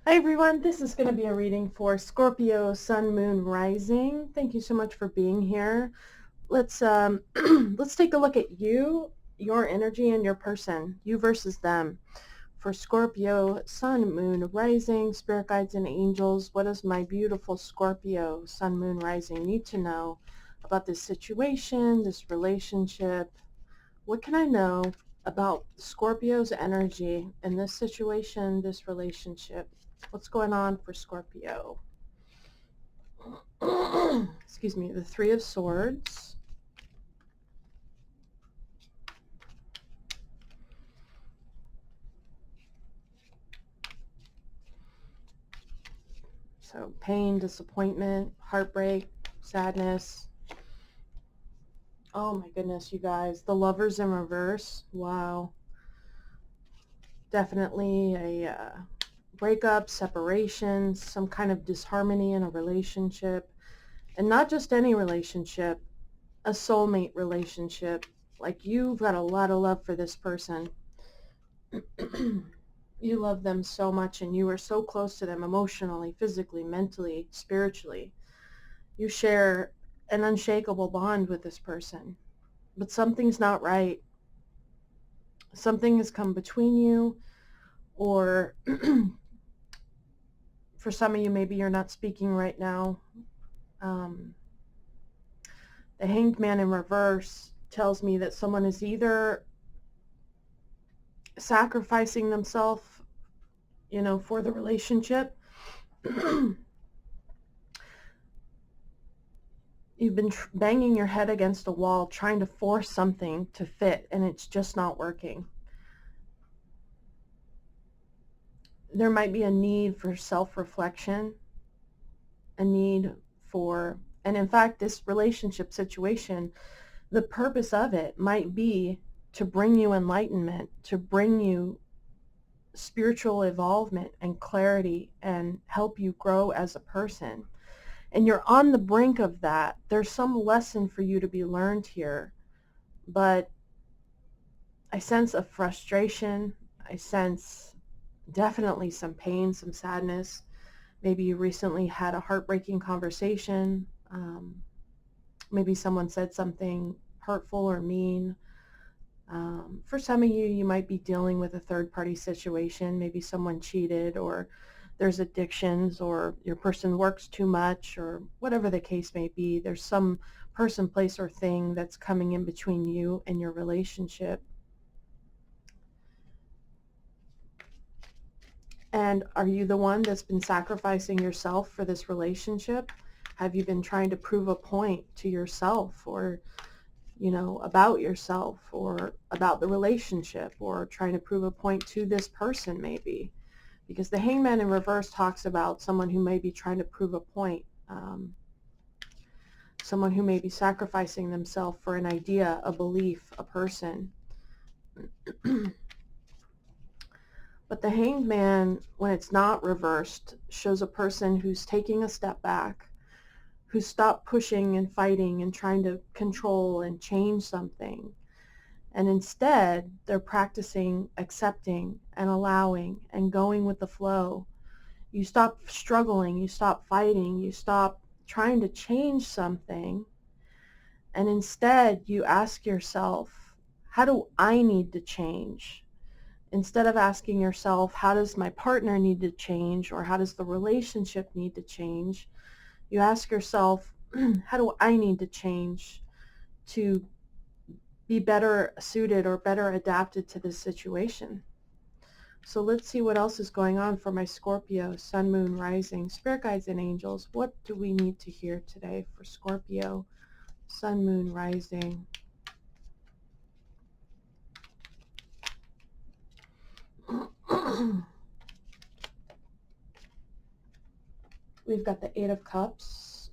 Hi everyone, this is going to be a reading for Scorpio, Sun, Moon, Rising. Thank you so much for being here. Let's let's take a look at you, your energy, and your person, you versus them. For Scorpio, Sun, Moon, Rising, Spirit Guides, and Angels, what does my beautiful Scorpio, Sun, Moon, Rising need to know about this situation, this relationship? What can I know about Scorpio's energy in this situation, this relationship? What's going on for Scorpio? Excuse me, the Three of Swords. So pain, disappointment, heartbreak, sadness. Oh my goodness, you guys. The Lovers in reverse. Wow. Definitely a breakup, separation, some kind of disharmony in a relationship. And not just any relationship, a soulmate relationship. Like you've got a lot of love for this person. You love them so much and you are so close to them emotionally, physically, mentally, spiritually. You share an unshakable bond with this person. But something's not right. Something has come between you, or for some of you, maybe you're not speaking right now. Um, the Hanged Man in reverse tells me that someone is either sacrificing themselves, for the relationship. You've been banging your head against a wall trying to force something to fit, and it's just not working. There might be a need for self-reflection, a need for, and in fact, this relationship situation, the purpose of it might be to bring you enlightenment, to bring you spiritual evolvement and clarity and help you grow as a person. And you're on the brink of that. There's some lesson for you to be learned here, but I sense a frustration. I sense definitely some pain, some sadness. Maybe you recently had a heartbreaking conversation. Maybe someone said something hurtful or mean. For some of you, you might be dealing with a third-party situation. Maybe someone cheated, or there's addictions, or your person works too much, or whatever the case may be. There's some person, place, or thing that's coming in between you and your relationship. And are you the one that's been sacrificing yourself for this relationship? Have you been trying to prove a point to yourself, or, about yourself, or about the relationship, or trying to prove a point to this person maybe? Because the Hangman in reverse talks about someone who may be trying to prove a point, someone who may be sacrificing themselves for an idea, a belief, a person. But the Hanged Man, when it's not reversed, shows a person who's taking a step back, who stopped pushing and fighting and trying to control and change something. And instead, they're practicing accepting and allowing and going with the flow. You stop struggling, you stop fighting, you stop trying to change something, and instead you ask yourself, how do I need to change? Instead of asking yourself, how does my partner need to change, or how does the relationship need to change, you ask yourself, how do I need to change to be better suited or better adapted to this situation? So let's see what else is going on for my Scorpio, Sun, Moon, Rising, Spirit Guides, and Angels. What do we need to hear today for Scorpio, Sun, Moon, Rising? We've got the Eight of Cups.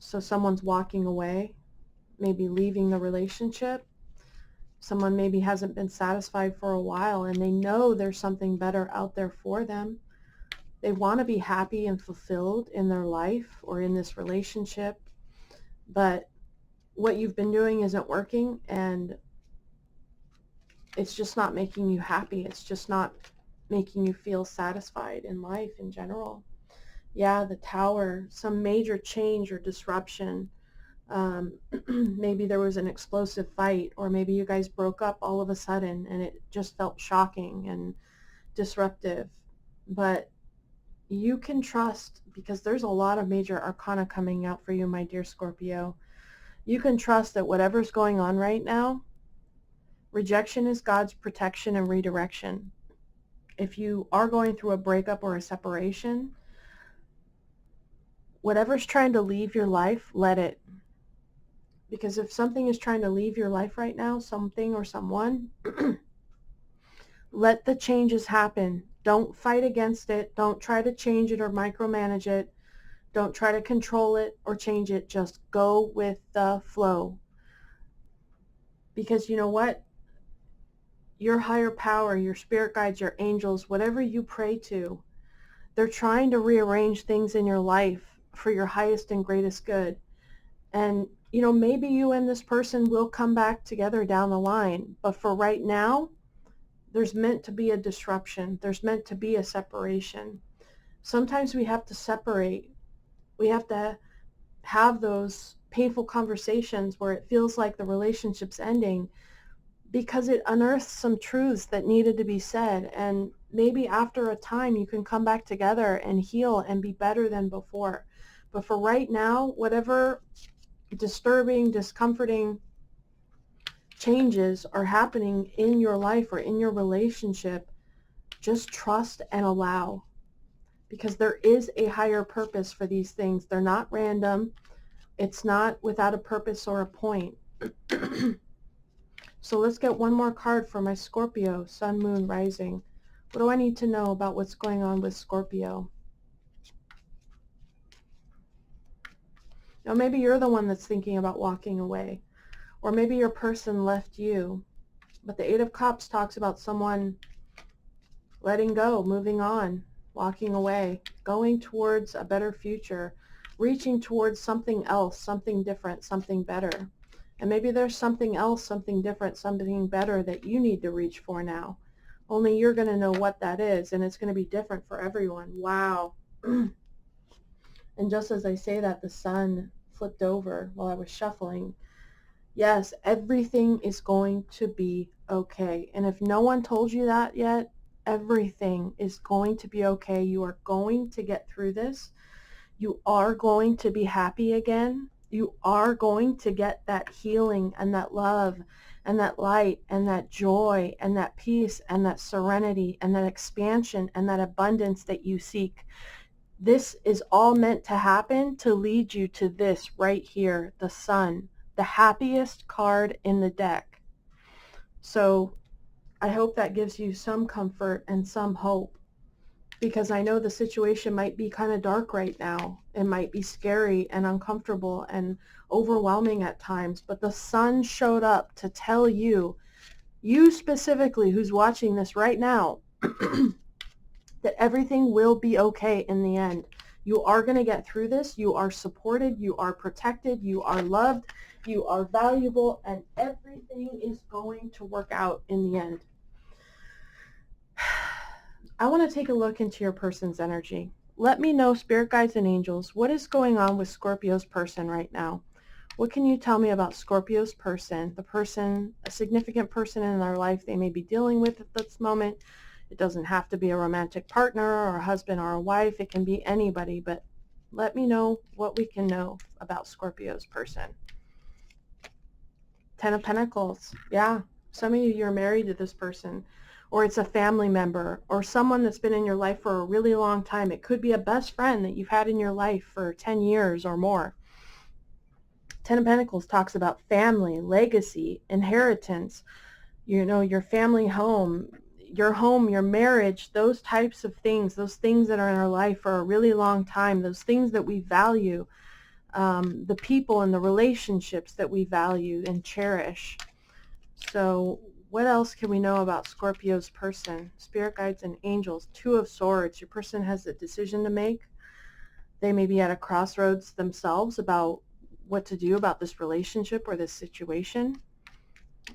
So someone's walking away, maybe leaving the relationship. Someone maybe hasn't been satisfied for a while and they know there's something better out there for them. They want to be happy and fulfilled in their life or in this relationship, but what you've been doing isn't working, and it's just not making you happy. It's just not making you feel satisfied in life in general. Yeah, the Tower, some major change or disruption. Maybe there was an explosive fight, or maybe you guys broke up all of a sudden and it just felt shocking and disruptive. But you can trust, because there's a lot of major arcana coming out for you, my dear Scorpio. You can trust that whatever's going on right now, rejection is God's protection and redirection. If you are going through a breakup or a separation, whatever's trying to leave your life, let it. Because if something is trying to leave your life right now, something or someone, let the changes happen. Don't fight against it. Don't try to change it or micromanage it. Don't try to control it or change it. Just go with the flow. Because you know what? Your higher power, your spirit guides, your angels, whatever you pray to, they're trying to rearrange things in your life for your highest and greatest good. And, maybe you and this person will come back together down the line. But for right now, there's meant to be a disruption. There's meant to be a separation. Sometimes we have to separate. We have to have those painful conversations where it feels like the relationship's ending, because it unearths some truths that needed to be said. And maybe after a time you can come back together and heal and be better than before. But for right now, whatever disturbing, discomforting changes are happening in your life or in your relationship, just trust and allow. Because there is a higher purpose for these things. They're not random. It's not without a purpose or a point. So let's get one more card for my Scorpio, Sun, Moon, Rising. What do I need to know about what's going on with Scorpio? Now, maybe you're the one that's thinking about walking away. Or maybe your person left you. But the Eight of Cups talks about someone letting go, moving on, walking away, going towards a better future, reaching towards something else, something different, something better. And maybe there's something else, something different, something better that you need to reach for now. Only you're going to know what that is, and it's going to be different for everyone. Wow. And just as I say that, the sun flipped over while I was shuffling. Yes, everything is going to be okay. And if no one told you that yet, everything is going to be okay. You are going to get through this. You are going to be happy again. You are going to get that healing and that love and that light and that joy and that peace and that serenity and that expansion and that abundance that you seek. This is all meant to happen to lead you to this right here, the sun, the happiest card in the deck. So I hope that gives you some comfort and some hope, because I know the situation might be kind of dark right now. It might be scary and uncomfortable and overwhelming at times, but the sun showed up to tell you, you specifically who's watching this right now, that everything will be okay in the end. You are going to get through this. You are supported. You are protected. You are loved. You are valuable, and everything is going to work out in the end. I want to take a look into your person's energy. Let me know, spirit guides and angels, what is going on with Scorpio's person right now? What can you tell me about Scorpio's person, the person, a significant person in their life they may be dealing with at this moment? It doesn't have to be a romantic partner or a husband or a wife. It can be anybody, but let me know what we can know about Scorpio's person. Ten of Pentacles. Yeah, some of you, you're married to this person, or it's a family member or someone that's been in your life for a really long time. It could be a best friend that you've had in your life for 10 years or more. Ten of Pentacles talks about family, legacy, inheritance, your family home, your marriage, those types of things, those things that are in our life for a really long time, those things that we value, the people and the relationships that we value and cherish. So what else can we know about Scorpio's person? Spirit guides and angels. Two of Swords. Your person has a decision to make. They may be at a crossroads themselves about what to do about this relationship or this situation.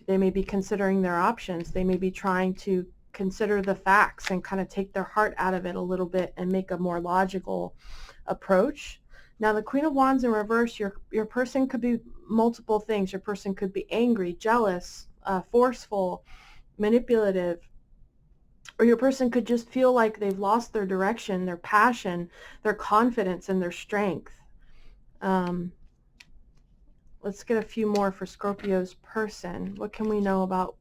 They may be considering their options. They may be trying to consider the facts and kind of take their heart out of it a little bit and make a more logical approach. Now, the Queen of Wands in reverse, your person could be multiple things. Your person could be angry, jealous, forceful, manipulative, or your person could just feel like they've lost their direction, their passion, their confidence, and their strength. Let's get a few more for Scorpio's person. What can we know about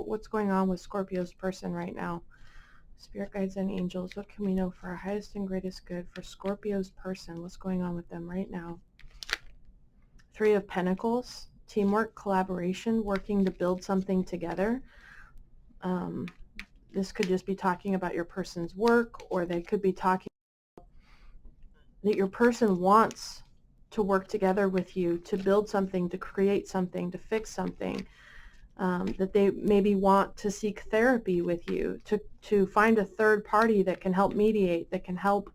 what's going on with Scorpio's person right now? Spirit guides and angels, what can we know for our highest and greatest good for Scorpio's person? What's going on with them right now? Three of Pentacles, teamwork, collaboration, working to build something together. This could just be talking about your person's work, or they could be talking that your person wants to work together with you to build something, to create something, to fix something. That they maybe want to seek therapy with you, to find a third party that can help mediate, that can help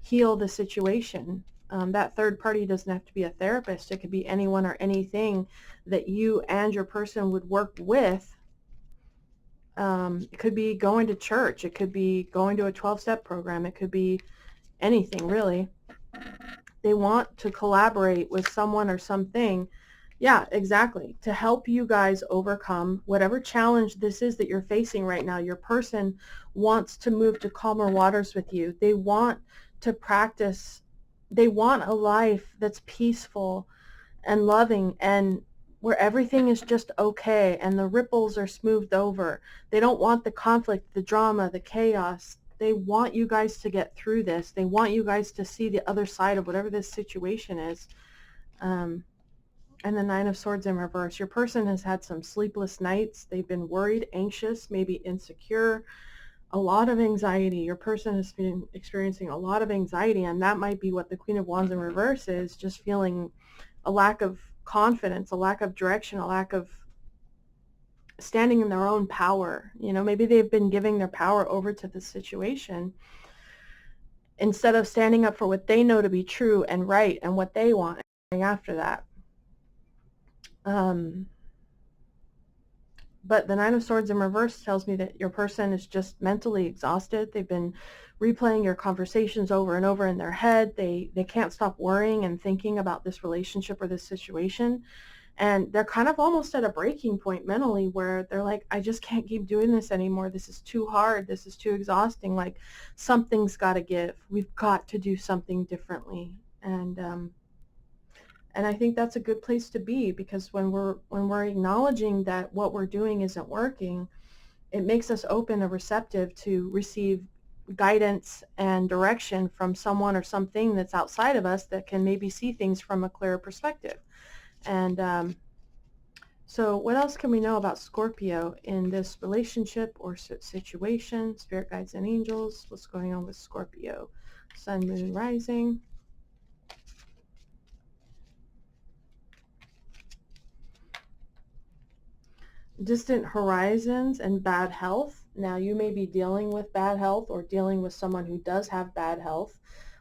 heal the situation. That third party doesn't have to be a therapist. It could be anyone or anything that you and your person would work with. It could be going to church. It could be going to a 12-step program. It could be anything, really. They want to collaborate with someone or something. Yeah, exactly. To help you guys overcome whatever challenge this is that you're facing right now. Your person wants to move to calmer waters with you. They want to practice. They want a life that's peaceful and loving and where everything is just okay and the ripples are smoothed over. They don't want the conflict, the drama, the chaos. They want you guys to get through this. They want you guys to see the other side of whatever this situation is. And the Nine of Swords in reverse. Your person has had some sleepless nights. They've been worried, anxious, maybe insecure, a lot of anxiety. Your person has been experiencing a lot of anxiety, and that might be what the Queen of Wands in reverse is, just feeling a lack of confidence, a lack of direction, a lack of standing in their own power. Maybe they've been giving their power over to the situation instead of standing up for what they know to be true and right and what they want and after that. But the Nine of Swords in reverse tells me that your person is just mentally exhausted. They've been replaying your conversations over and over in their head. They can't stop worrying and thinking about this relationship or this situation. And they're kind of almost at a breaking point mentally where they're like, I just can't keep doing this anymore. This is too hard. This is too exhausting. Like, something's got to give. We've got to do something differently. And I think that's a good place to be, because when we're acknowledging that what we're doing isn't working, it makes us open and receptive to receive guidance and direction from someone or something that's outside of us that can maybe see things from a clearer perspective. And so what else can we know about Scorpio in this relationship or situation? Spirit guides and angels, what's going on with Scorpio? Sun, moon, rising. Distant horizons and bad health. Now, you may be dealing with bad health or dealing with someone who does have bad health.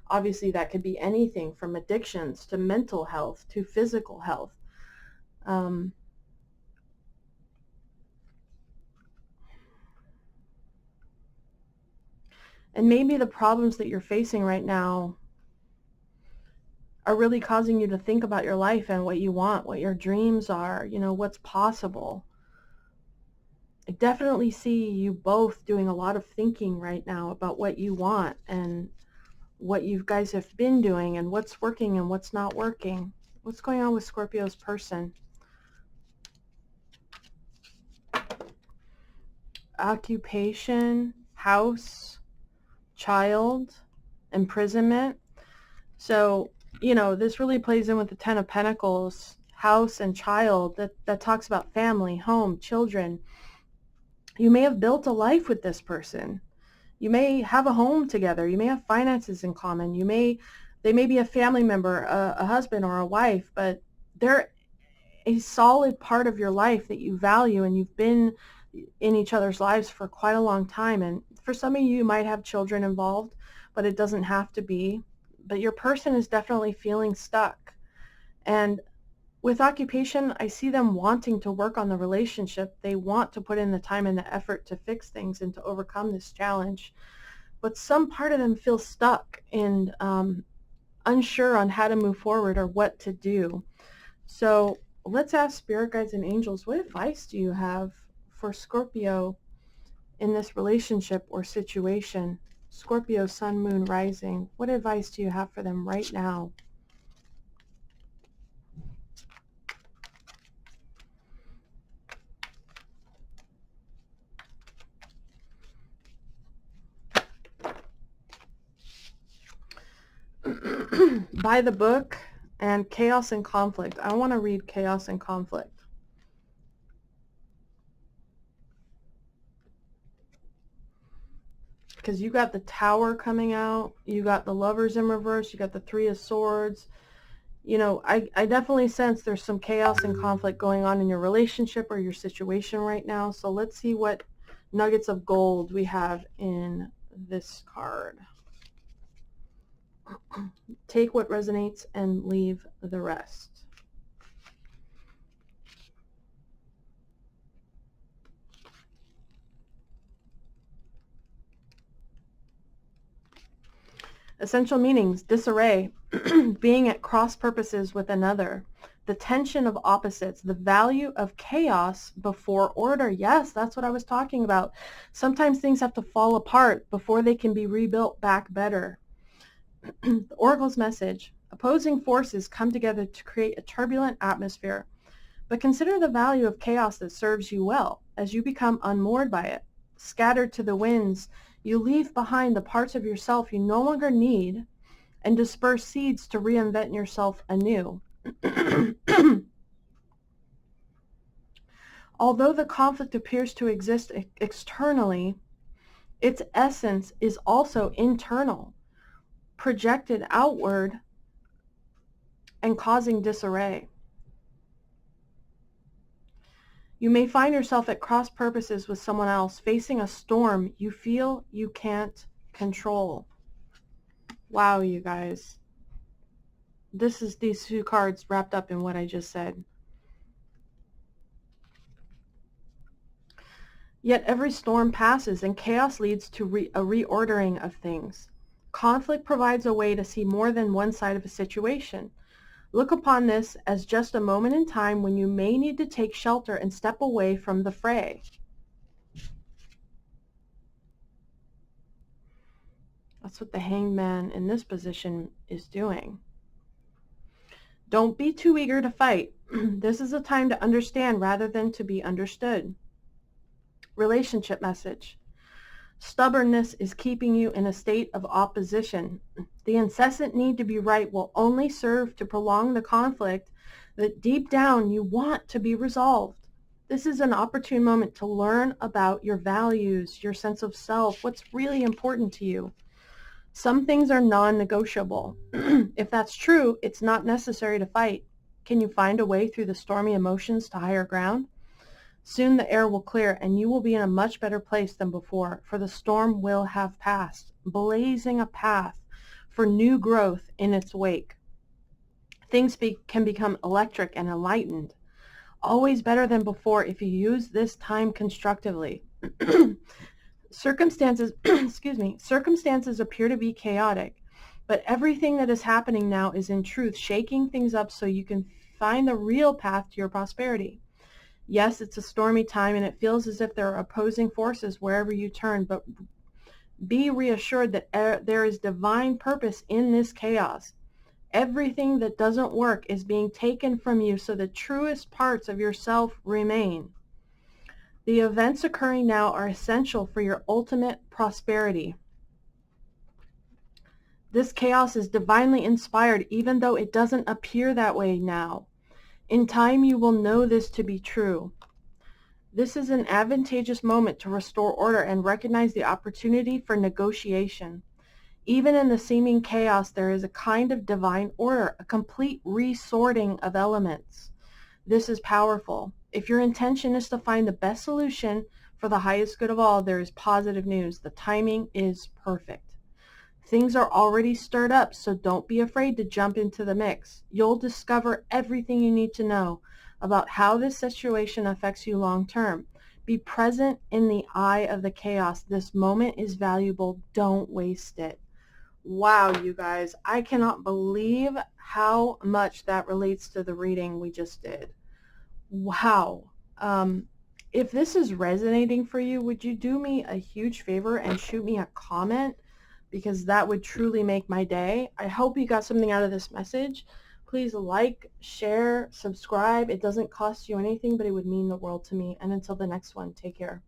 Obviously, that could be anything from addictions to mental health to physical health. And maybe the problems that you're facing right now are really causing you to think about your life and what you want, what your dreams are, what's possible. I definitely see you both doing a lot of thinking right now about what you want and what you guys have been doing and what's working and what's not working. What's going on with Scorpio's person? Occupation, house, child, imprisonment. So, this really plays in with the Ten of Pentacles, house and child. That talks about family, home, children. You may have built a life with this person. You may have a home together. You may have finances in common. They may be a family member, a husband or a wife, but they're a solid part of your life that you value, and you've been in each other's lives for quite a long time. And for some of you, you might have children involved, but it doesn't have to be. But your person is definitely feeling stuck. And With occupation, I see them wanting to work on the relationship. They want to put in the time and the effort to fix things and to overcome this challenge. But some part of them feels stuck and unsure on how to move forward or what to do. So let's ask spirit guides and angels, what advice do you have for Scorpio in this relationship or situation? Scorpio, sun, moon, rising. What advice do you have for them right now? By the book and chaos and conflict. I want to read chaos and conflict. Because you got the Tower coming out, you got the Lovers in reverse, you got the Three of Swords. You know, I definitely sense there's some chaos and conflict going on in your relationship or your situation right now. So let's see what nuggets of gold we have in this card. Take what resonates and leave the rest. Essential meanings: disarray, being at cross purposes with another, the tension of opposites, the value of chaos before order. Yes, that's what I was talking about. Sometimes things have to fall apart before they can be rebuilt back better. The Oracle's message: opposing forces come together to create a turbulent atmosphere, but consider the value of chaos that serves you well as you become unmoored by it. Scattered to the winds, you leave behind the parts of yourself you no longer need and disperse seeds to reinvent yourself anew. Although the conflict appears to exist externally, its essence is also internal, projected outward and causing disarray. You may find yourself at cross purposes with someone else, facing a storm you feel you can't control. Wow, you guys. This is these two cards wrapped up in what I just said. Yet every storm passes and chaos leads to a reordering of things. Conflict provides a way to see more than one side of a situation. Look upon this as just a moment in time when you may need to take shelter and step away from the fray. That's what the Hanged Man in this position is doing. Don't be too eager to fight. This is a time to understand rather than to be understood. Relationship message: stubbornness is keeping you in a state of opposition. The incessant need to be right will only serve to prolong the conflict that deep down you want to be resolved. This is an opportune moment to learn about your values, your sense of self, what's really important to you. Some things are non-negotiable. If that's true, it's not necessary to fight. Can you find a way through the stormy emotions to higher ground? Soon the air will clear and you will be in a much better place than before, for the storm will have passed, blazing a path for new growth in its wake. Things can become electric and enlightened. Always better than before if you use this time constructively. Circumstances appear to be chaotic, but everything that is happening now is in truth shaking things up so you can find the real path to your prosperity. Yes, it's a stormy time and it feels as if there are opposing forces wherever you turn, but be reassured that there is divine purpose in this chaos. Everything that doesn't work is being taken from you so the truest parts of yourself remain. The events occurring now are essential for your ultimate prosperity. This chaos is divinely inspired, even though it doesn't appear that way now. In time, you will know this to be true. This is an advantageous moment to restore order and recognize the opportunity for negotiation. Even in the seeming chaos, there is a kind of divine order, a complete resorting of elements. This is powerful. If your intention is to find the best solution for the highest good of all, there is positive news. The timing is perfect. Things are already stirred up, so don't be afraid to jump into the mix. You'll discover everything you need to know about how this situation affects you long term. Be present in the eye of the chaos. This moment is valuable. Don't waste it. Wow, you guys, I cannot believe how much that relates to the reading we just did. Wow. If this is resonating for you, would you do me a huge favor and shoot me a comment? Because that would truly make my day. I hope you got something out of this message. Please like, share, subscribe. It doesn't cost you anything, but it would mean the world to me. And until the next one, take care.